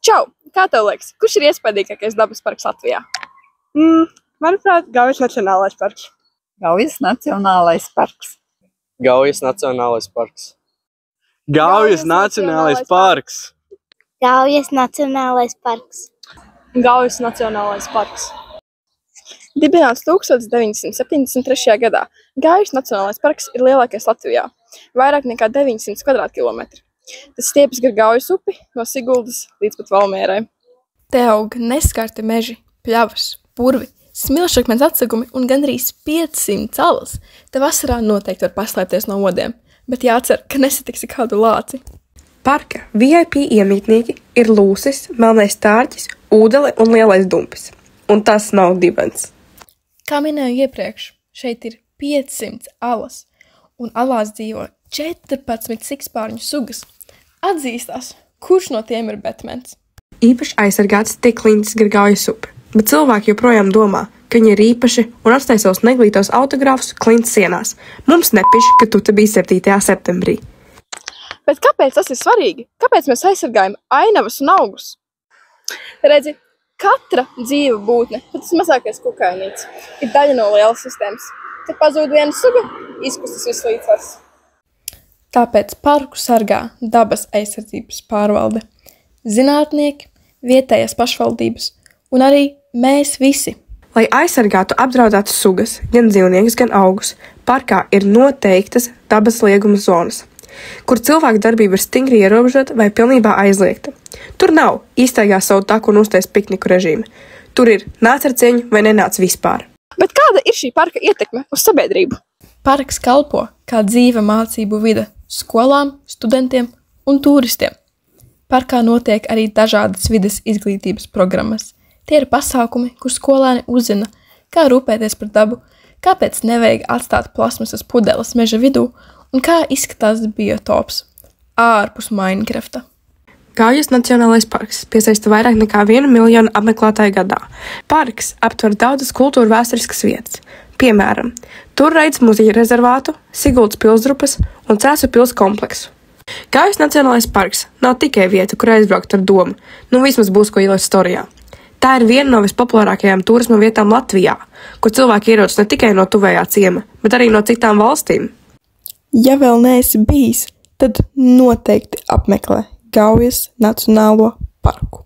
Čau! Kā tev liekas, kurš ir iespaidīgākais dabas parks Latvijā? Manuprāt, Gaujas Nacionālais parks. Gaujas Nacionālais parks. Gaujas Nacionālais parks. Gaujas Nacionālais parks. Gaujas Nacionālais parks. Gaujas Nacionālais parks. Dibināts 1973. gadā, Gaujas Nacionālais parks ir lielākais Latvijā, vairāk nekā 900 kvadrātkilometri. Tas stiepjas gar Gaujas upi no Siguldas līdz pat Valmierai. Te aug neskarti meži, pļavas, purvi, smilšakmens atsegumi un gandrīz 500 salas. Te vasarā noteikti var paslēpties no odiem, bet jācer, ka nesatiksi kādu lāci. Parka VIP iemītnieki ir lūsis, melnais stārķis, ūdele un lielais dumpis. Un tas nav dibens. Kā minēju iepriekš, šeit ir 500 alas, un alās dzīvo 14 sikspārņu sugas. Atzīstās, kurš no tiem ir Betmens. Īpaši aizsargāts tiek klintis gar Gaujas upi, bet cilvēki joprojām domā, ka viņi ir īpaši un atstāj savus neglītos autogrāfus klintis sienās. Mums nepiš, ka tu te biji 7. septembrī. Bet kāpēc tas ir svarīgi? Kāpēc mēs aizsargājam ainavas un augus? Redzi, katra dzīva būtne, pat tas mazākais kukainīts, ir daļa no lielas sistēmas. Kad pazūd viena suga, izkustas viss līdzsvars. Tāpēc parku sargā dabas aizsardzības pārvalde, zinātnieki, vietējās pašvaldības un arī mēs visi. Lai aizsargātu apdraudētas sugas, gan dzīvniekus, gan augus, parkā ir noteiktas dabas lieguma zonas, kur cilvēku darbība ir stingri ierobežota vai pilnībā aizliegta. Tur nav iztaigā savu taku un uztais pikniku režīmu. Tur ir nāc ar cieņu vai nenāc vispār. Bet kāda ir šī parka ietekme uz sabiedrību? Parks kalpo kā dzīva mācību vide skolām, studentiem un turistiem. Parkā notiek arī dažādas vides izglītības programmas. Tie ir pasākumi, kur skolēni uzzina, kā rūpēties par dabu, kāpēc nevajag atstāt plasmasas pudeles meža vidū un kā izskatās biotops ārpus Minecrafta. Gaujas Nacionālais parks piesaista vairāk nekā 1 miljonu apmeklētāju gadā. Parks aptver daudzas kultūra vēsturiskas vietas. Piemēram, Turreidas muzeja rezervātu, Siguldas pilsdrupas un Cēsu pils kompleksu. Gaujas Nacionālais parks nav tikai vieta, kur aizbraukt ar domu, vismaz būs ko ielikt storijā. Tā ir viena no vispopulārākajām turisma vietām Latvijā, kur cilvēki ierodas ne tikai no tuvējā ciema, bet arī no citām valstīm. Ja vēl neesi bijis, tad noteikti apmeklē Gaujas Nacionālo parku.